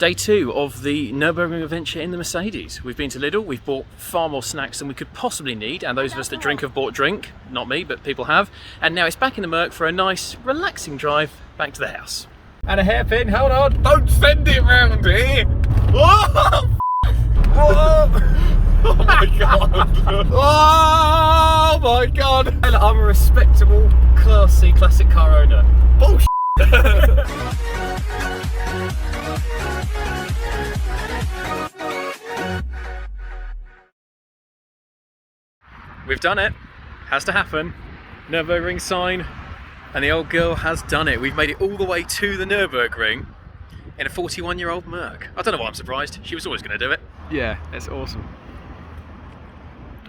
Day 2 of the Nürburgring adventure in the Mercedes. We've been to Lidl, we've bought far more snacks than we could possibly need, and those of us that drink have bought drink. Not me, but people have. And now it's back in the Merc for a nice, relaxing drive back to the house. And a hairpin, hold on, don't send it round here! Whoa! Oh my god! Oh my god! I'm a respectable, classy, classic car owner. Bullshit! We've done it. Has to happen. Nürburgring sign, and the old girl has done it. We've made it all the way to the Nürburgring in a 41-year-old Merc. I don't know why I'm surprised. She was always going to do it. Yeah, it's awesome.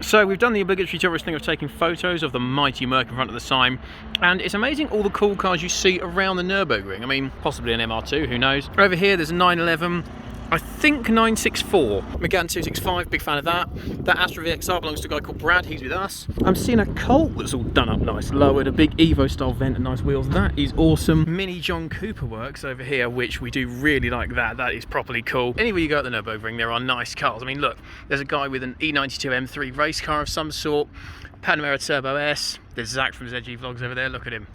So we've done the obligatory tourist thing of taking photos of the mighty Merc in front of the sign, and it's amazing all the cool cars you see around the Nürburgring. I mean, possibly an MR2, who knows. Over here there's a 911, I think 964, Megane 265, big fan of that. That Astra VXR belongs to a guy called Brad, he's with us. I'm seeing a Colt that's all done up nice, lowered, a big Evo style vent and nice wheels. That is awesome. Mini John Cooper works over here, which we do really like that. That is properly cool. Anywhere you go at the Nürburgring, there are nice cars. I mean, look, there's a guy with an E92 M3 race car of some sort, Panamera Turbo S. There's Zach from ZG Vlogs over there, look at him.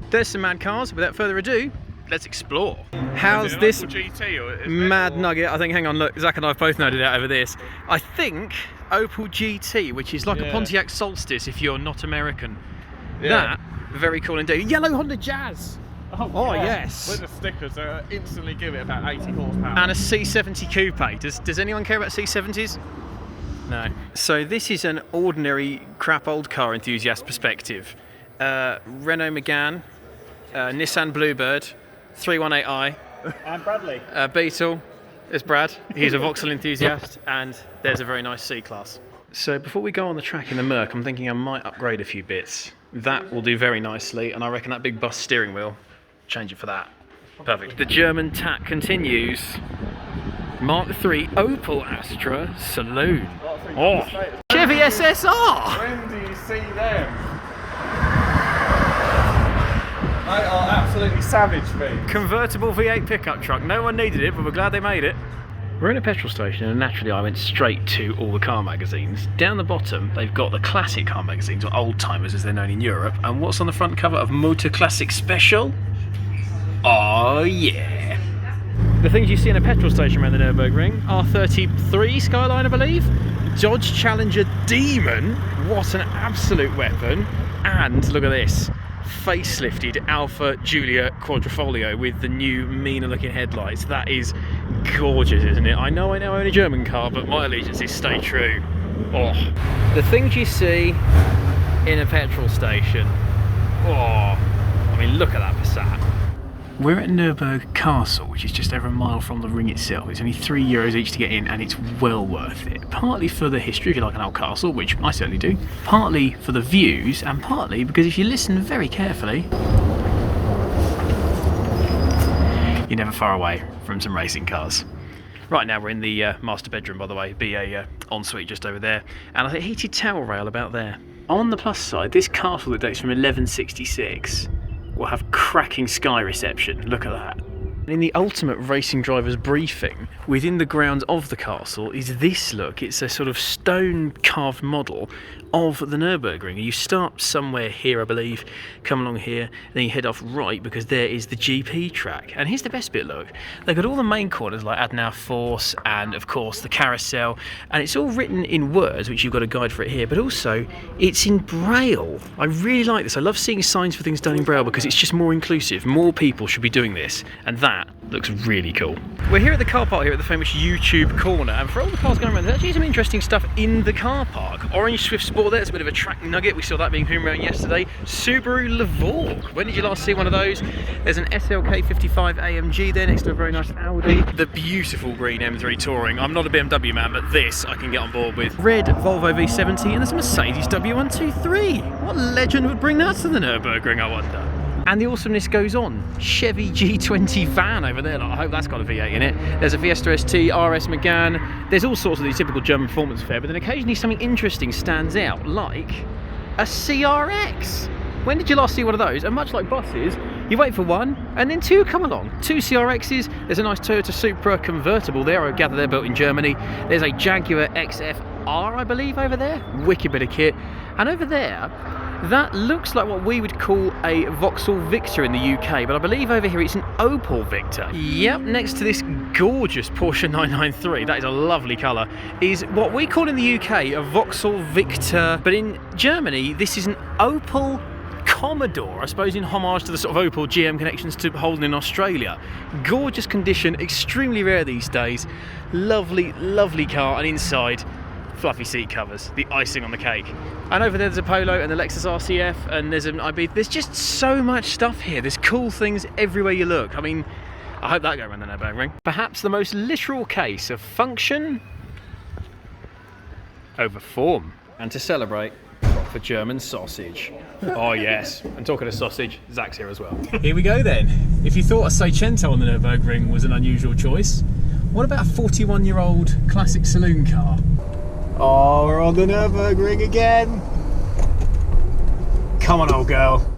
There's some mad cars. Without further ado, let's explore. How's this mad nugget? I think, hang on, look, Zach and I have both noted out over this. I think Opel GT, which is like a Pontiac Solstice if you're not American. That, very cool indeed. Yellow Honda Jazz. Oh yes. With the stickers, instantly give it about 80 horsepower. And a C70 coupe. Does anyone care about C70s? No. So this is an ordinary crap old car enthusiast perspective. Renault Megane, Nissan Bluebird, 318i. I'm Bradley. Beetle. There's Brad. He's a Vauxhall enthusiast, and there's a very nice C-Class. So before we go on the track in the Merc, I'm thinking I might upgrade a few bits. That will do very nicely, and I reckon that big bus steering wheel, change it for that. Perfect. The German tack continues. Mark III Opel Astra Saloon. Oh, Chevy SSR. When do you see them? They are absolutely savage things. Convertible V8 pickup truck. No one needed it, but we're glad they made it. We're in a petrol station, and naturally I went straight to all the car magazines. Down the bottom, they've got the classic car magazines, or old timers as they're known in Europe. And what's on the front cover of Motor Classic Special? Oh yeah. The things you see in a petrol station around the Nürburgring, R33 Skyline, I believe. Dodge Challenger Demon. What an absolute weapon. And look at this. Facelifted Alfa Giulia Quadrifoglio with the new meaner looking headlights. That is gorgeous, isn't it? I know I now own a German car, but my allegiances stay true. Oh, the things you see in a petrol station. Oh, I mean, look at that Passat. We're at Nurburg Castle, which is just over a mile from the ring itself. It's only €3 each to get in, and it's well worth it. Partly for the history, if you like an old castle, which I certainly do. Partly for the views, and partly because if you listen very carefully, you're never far away from some racing cars. Right now we're in the master bedroom, by the way, BA ensuite just over there, and I think heated towel rail about there. On the plus side, this castle that dates from 1166 will have cracking sky reception. Look at that. In the ultimate racing driver's briefing, within the grounds of the castle is this look. It's a sort of stone carved model of the Nürburgring. You start somewhere here, I believe, come along here, then you head off right because there is the GP track. And here's the best bit, look. They've got all the main corners like Adenauer Force and of course the carousel, and it's all written in words, which you've got a guide for it here, but also it's in Braille. I really like this. I love seeing signs for things done in Braille because it's just more inclusive. More people should be doing this, and that looks really cool. We're here at the car park here at the famous YouTube corner, and for all the cars going around, there's actually some interesting stuff in the car park. Orange Swift Sport there, it's a bit of a track nugget. We saw that being home around yesterday. Subaru Levorg. When did you last see one of those? There's an SLK 55 AMG there next to a very nice Audi. The beautiful green M3 Touring. I'm not a BMW man, but this I can get on board with. Red Volvo V70, and there's a Mercedes W123. What legend would bring that to the Nürburgring, I wonder? And the awesomeness goes on. Chevy G20 van over there. I hope that's got a V8 in it. There's a Fiesta ST, RS Megane. There's all sorts of the typical German performance fare, but then occasionally something interesting stands out, like a CRX. When did you last see one of those? And much like buses, You wait for one, and then two come along. Two CRXs, there's a nice Toyota Supra convertible there, I gather they're built in Germany. There's a Jaguar XFR, I believe, over there. Wicked bit of kit. And over there, that looks like what we would call a Vauxhall Victor in the UK, but I believe over here it's an Opel Victor. Yep, next to this gorgeous Porsche 993, that is a lovely colour, is what we call in the UK a Vauxhall Victor, but in Germany this is an Opel Commodore, I suppose in homage to the sort of Opel GM connections to Holden in Australia. Gorgeous condition, extremely rare these days. Lovely, lovely car, and inside, fluffy seat covers, the icing on the cake. And over there's a Polo and the Lexus RCF, and there's an IB. There's just so much stuff here. There's cool things everywhere you look. I mean, I hope that go around the Nürburgring. Perhaps the most literal case of function over form. And to celebrate, for German sausage. Oh yes, and talking of sausage, Zach's here as well. Here we go then. If you thought a Seicento on the Nürburgring was an unusual choice, what about a 41-year-old classic saloon car? Oh, we're on the Nürburgring again. Come on, old girl.